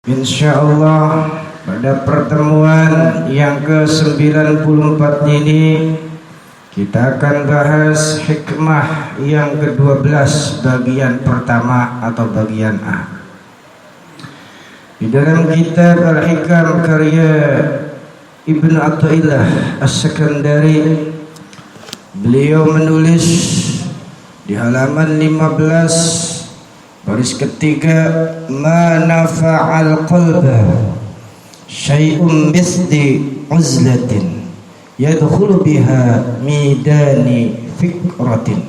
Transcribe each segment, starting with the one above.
Insyaallah pada pertemuan yang ke-94 ini kita akan bahas hikmah yang ke-12 bagian pertama atau bagian A. Di dalam kitab Al-Hikam karya Ibnu Athaillah As-Sakandari, beliau menulis di halaman 15 baris ketiga, ma nafa'al qalba syai'un misli uzlatin yadkhulu biha midani fikratin.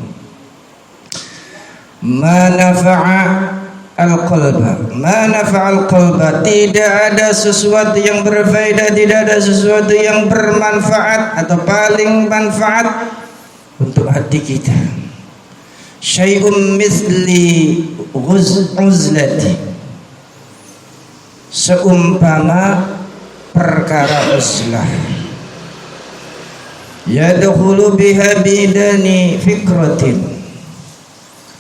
Ma nafa'al qalba, tidak ada sesuatu yang berfaedah, tidak ada sesuatu yang bermanfaat atau paling manfaat untuk hati kita. Syai'un misli uzlati, seumpama perkara uzlah, yadkhulu biha bidani fikratin.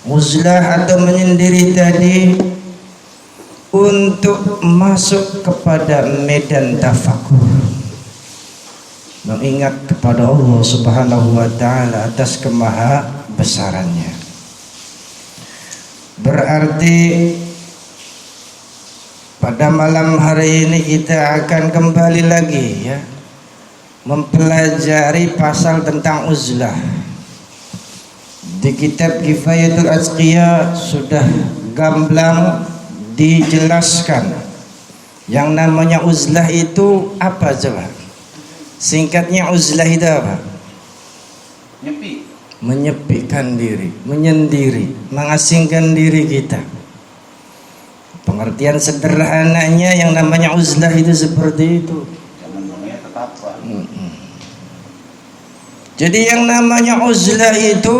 Uzlah atau menyendiri tadi untuk masuk kepada medan tafakur, mengingat kepada Allah Subhanahu wa ta'ala atas kemaha besarannya. Berarti pada malam hari ini kita akan kembali lagi ya mempelajari pasal tentang uzlah. Di kitab Kifayatul Azqiya sudah gamblang dijelaskan yang namanya uzlah itu apa coba? Singkatnya uzlah itu apa? Menyepikan diri, menyendiri, mengasingkan diri kita. Pengertian sederhananya yang namanya uzlah itu seperti itu. Jadi yang namanya uzlah itu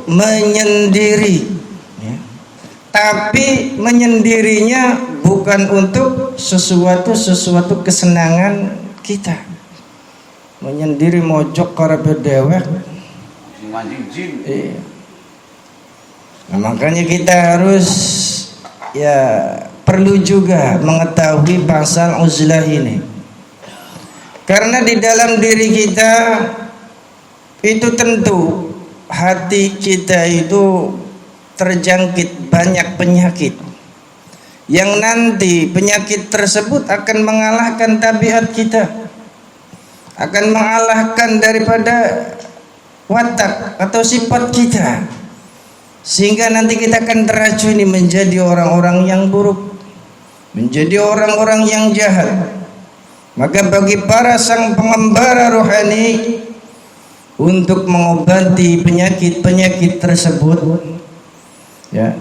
menyendiri ya. Tapi menyendirinya bukan untuk sesuatu kesenangan kita. Menyendiri mojok karepe dewek. Iya. Nah, makanya kita harus perlu juga mengetahui pasal uzlah ini, karena di dalam diri kita itu tentu hati kita itu terjangkit banyak penyakit yang nanti penyakit tersebut akan mengalahkan tabiat kita, akan mengalahkan daripada watak atau sifat kita, sehingga nanti kita akan teracuni menjadi orang-orang yang buruk, menjadi orang-orang yang jahat. Maka bagi para sang pengembara rohani untuk mengobati penyakit-penyakit tersebut ya,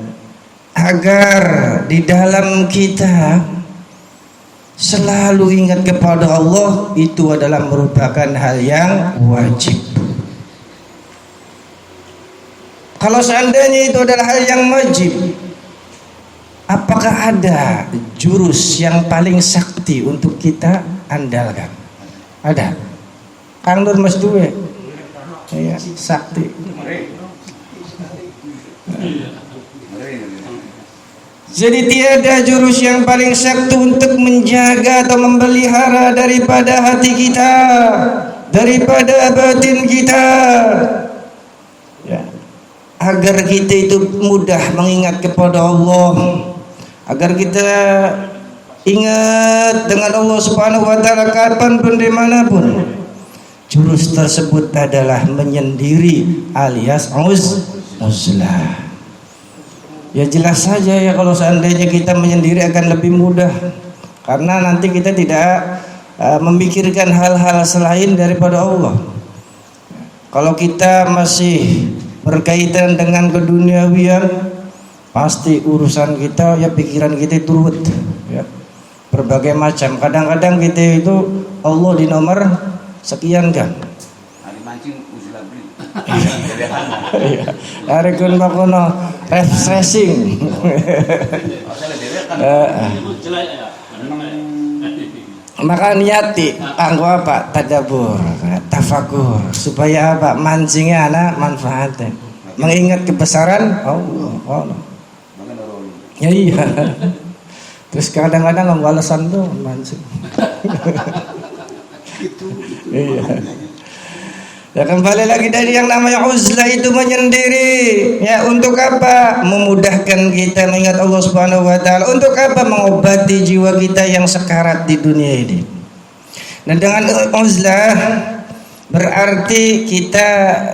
agar di dalam kita selalu ingat kepada Allah, itu adalah merupakan hal yang wajib. Kalau seandainya itu adalah hal yang wajib, apakah ada jurus yang paling sakti untuk kita andalkan? Ada. Kang Nur Mas Duwe. Ya, sakti. Jadi tiada jurus yang paling sakti untuk menjaga atau memelihara daripada hati kita, daripada batin kita. Ya. Agar kita itu mudah mengingat kepada Allah, agar kita ingat dengan Allah Subhanahu wa ta'ala kapanpun dimanapun. Jurus tersebut adalah menyendiri alias uzlah. Ya jelas saja ya, kalau seandainya kita menyendiri akan lebih mudah, karena nanti kita tidak memikirkan hal-hal selain daripada Allah. Kalau kita masih berkaitan dengan keduniawian, pasti urusan kita ya, pikiran kita itu ruwet ya, berbagai macam. Kadang-kadang kita itu Allah di nomor sekian kan. Hari kun makono refreshing. Maka niati anggo apa? Tadabbur, tafakur, supaya apa? Mancingnya anak manfaatnya, mengingat kebesaran Allah. Ya iya. Terus kadang-kadang nggak alasan tuh mancing. Iya. Ya kembali lagi dari yang namanya uzlah itu menyendiri. Ya untuk apa? Memudahkan kita mengingat Allah Subhanahu wa taala. Untuk apa? Mengobati jiwa kita yang sekarat di dunia ini. Dan dengan uzlah berarti kita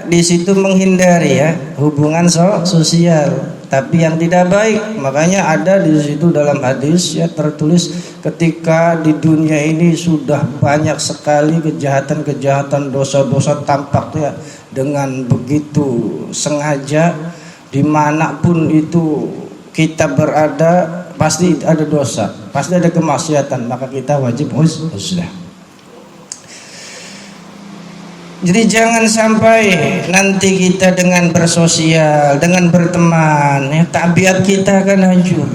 di situ menghindari ya hubungan sosial, tapi yang tidak baik. Makanya ada di situ dalam hadis ya tertulis ketika di dunia ini sudah banyak sekali kejahatan-kejahatan, dosa-dosa tampak ya dengan begitu sengaja dimanapun itu kita berada pasti ada dosa, pasti ada kemaksiatan, maka kita wajib uzlah. Jadi jangan sampai nanti kita dengan bersosial, dengan berteman, ya, tabiat kita akan hancur.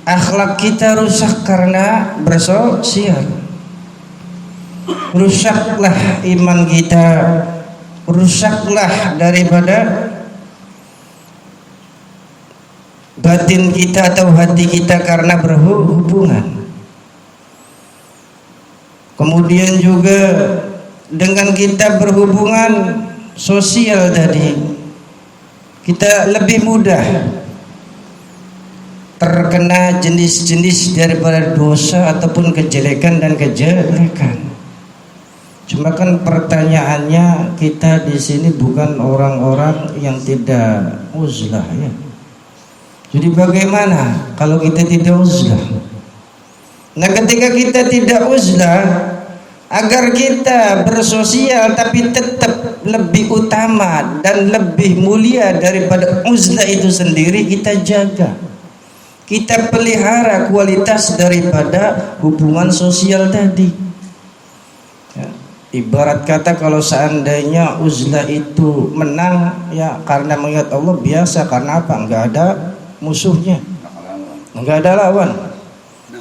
Akhlak kita rusak karena bersosial. Rusaklah iman kita, rusaklah daripada batin kita atau hati kita karena berhubungan. Kemudian juga dengan kita berhubungan sosial tadi, kita lebih mudah terkena jenis-jenis daripada dosa ataupun kejelekan dan kejelekan. Cuma kan pertanyaannya, kita di sini bukan orang-orang yang tidak uzlah ya. Jadi bagaimana kalau kita tidak uzlah? Nah ketika kita tidak uzlah, agar kita bersosial tapi tetap lebih utama dan lebih mulia daripada uzlah itu sendiri, kita jaga, kita pelihara kualitas daripada hubungan sosial tadi ya. Ibarat kata kalau seandainya uzlah itu menang ya karena mengingat Allah biasa, karena apa? Enggak ada musuhnya, enggak ada lawan.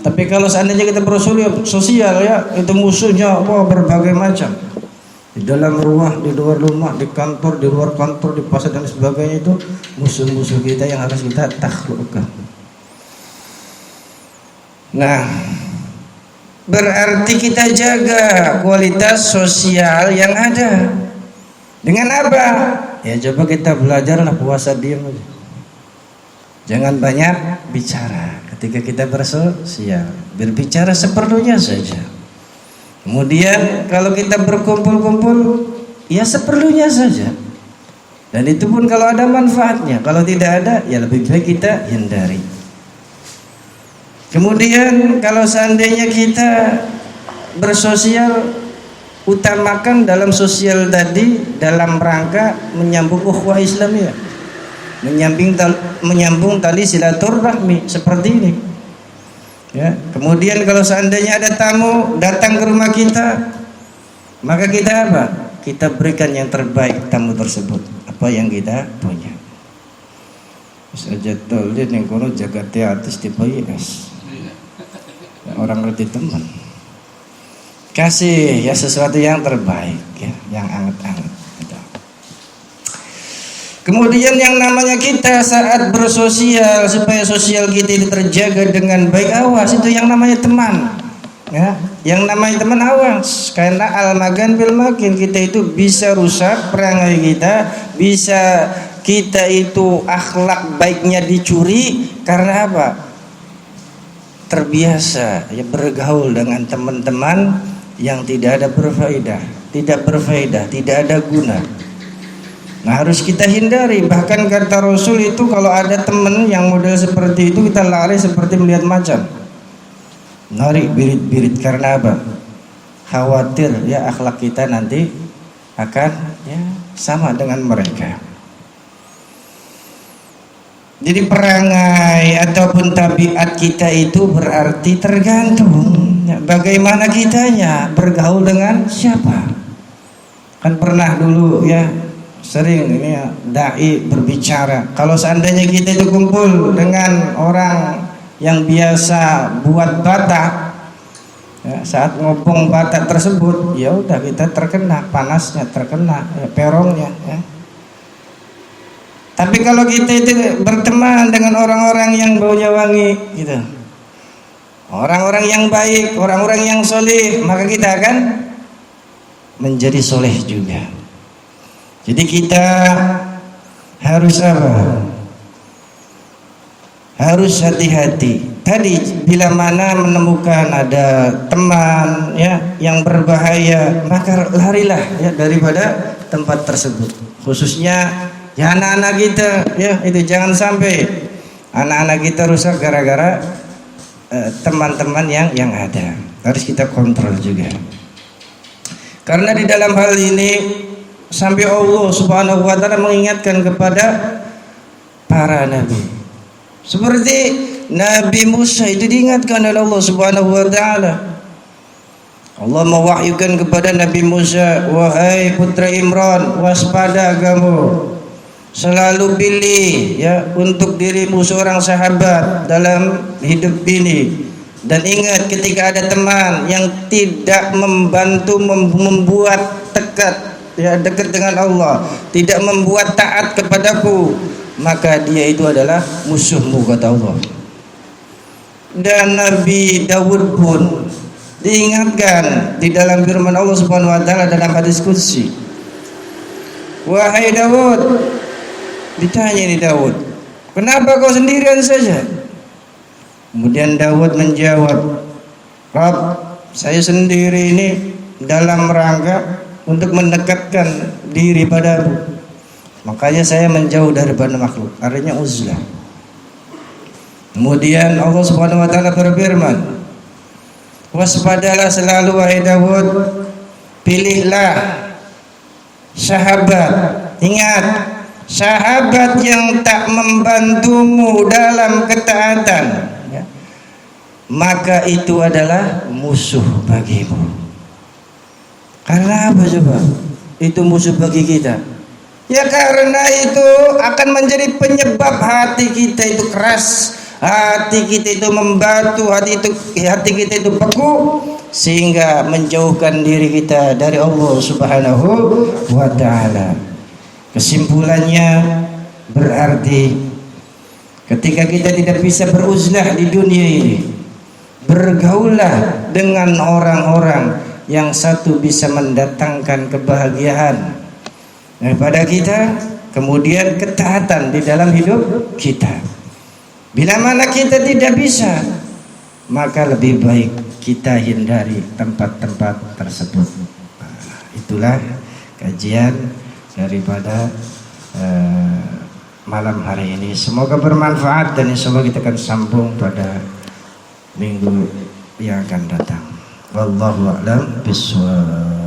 Tapi kalau seandainya kita bersosial ya, itu musuhnya berbagai macam. Di dalam rumah, di luar rumah, di kantor, di luar kantor, di pasar dan sebagainya, itu musuh-musuh kita yang harus kita taklukkan. Nah, berarti kita jaga kualitas sosial yang ada. Dengan apa? Ya coba kita belajarlah puasa diam aja. Jangan banyak bicara. Ketika kita bersosial, berbicara seperlunya saja. Kemudian kalau kita berkumpul-kumpul, ya seperlunya saja. Dan itu pun kalau ada manfaatnya. Kalau tidak ada, ya lebih baik kita hindari. Kemudian kalau seandainya kita bersosial, utamakan dalam sosial tadi dalam rangka menyambung ukhuwah Islamiyah, menyambung tali silaturahmi seperti ini ya. Kemudian kalau seandainya ada tamu datang ke rumah kita, maka kita apa? Kita berikan yang terbaik tamu tersebut, apa yang kita punya. Saja tolong yang kono jaga teatis di PIS orang ngerti teman, kasih ya sesuatu yang terbaik ya, yang anget-anget. Kemudian yang namanya kita saat bersosial, supaya sosial kita ini terjaga dengan baik, awas itu yang namanya teman ya. Yang namanya teman awas, karena al-magan bil makin, kita itu bisa rusak perangai kita, bisa kita itu akhlak baiknya dicuri. Karena apa? Terbiasa ya bergaul dengan teman-teman yang tidak ada berfaedah, tidak ada guna. Nah harus kita hindari. Bahkan kata Rasul itu kalau ada teman yang model seperti itu, kita lari seperti melihat macan, lari birit-birit. Karena apa? Khawatir ya akhlak kita nanti akan ya sama dengan mereka. Jadi perangai ataupun tabiat kita itu berarti tergantung ya, bagaimana kitanya bergaul dengan siapa. Kan pernah dulu ya sering ini ya, dai berbicara, kalau seandainya kita itu kumpul dengan orang yang biasa buat batak ya, saat ngopong batak tersebut ya udah kita terkena panasnya, terkena ya, perongnya ya. Tapi kalau kita itu berteman dengan orang-orang yang baunya wangi gitu, orang-orang yang baik, orang-orang yang soleh, maka kita akan menjadi soleh juga. Jadi kita harus apa? Harus hati-hati. Tadi bila mana menemukan ada teman ya yang berbahaya, maka larilah ya daripada tempat tersebut. Khususnya ya anak-anak kita ya, itu jangan sampai anak-anak kita rusak gara-gara teman-teman yang ada. Harus kita kontrol juga. Karena di dalam hal ini sampai Allah Subhanahu wa taala mengingatkan kepada para nabi. Seperti Nabi Musa itu diingatkan oleh Allah Subhanahu wa taala. Allah mewahyukan kepada Nabi Musa, wahai putra Imran, waspada kamu. Selalu pilih ya untuk dirimu seorang sahabat dalam hidup ini. Dan ingat ketika ada teman yang tidak membantu membuat dekat dengan Allah, tidak membuat taat kepadaku, maka dia itu adalah musuhmu, kata Allah. Dan Nabi Daud pun diingatkan di dalam firman Allah Subhanahu wa taala dalam hadis qudsi. Wahai Daud, ditanya ini Daud, kenapa kau sendirian saja? Kemudian Daud menjawab, Rabb, saya sendiri ini dalam rangka untuk mendekatkan diri padamu. Makanya saya menjauh daripada makhluk. Artinya uzlah. Kemudian Allah Subhanahu wa taala berfirman, waspadalah selalu wahai Daud, pilihlah sahabat. Ingat, sahabat yang tak membantumu dalam ketaatan, ya, maka itu adalah musuh bagimu. Karena apa coba? Itu musuh bagi kita. Ya karena itu akan menjadi penyebab hati kita itu keras, hati kita itu membatu, hati kita itu beku, sehingga menjauhkan diri kita dari Allah Subhanahu wa taala. Kesimpulannya berarti ketika kita tidak bisa beruzlah di dunia ini, bergaullah dengan orang-orang yang satu bisa mendatangkan kebahagiaan kepada kita, kemudian ketaatan di dalam hidup kita. Bila mana kita tidak bisa, maka lebih baik kita hindari tempat-tempat tersebut. Itulah kajian daripada malam hari ini. Semoga bermanfaat dan insyaallah kita akan sambung pada minggu yang akan datang. Wallahu a'lam bishawab.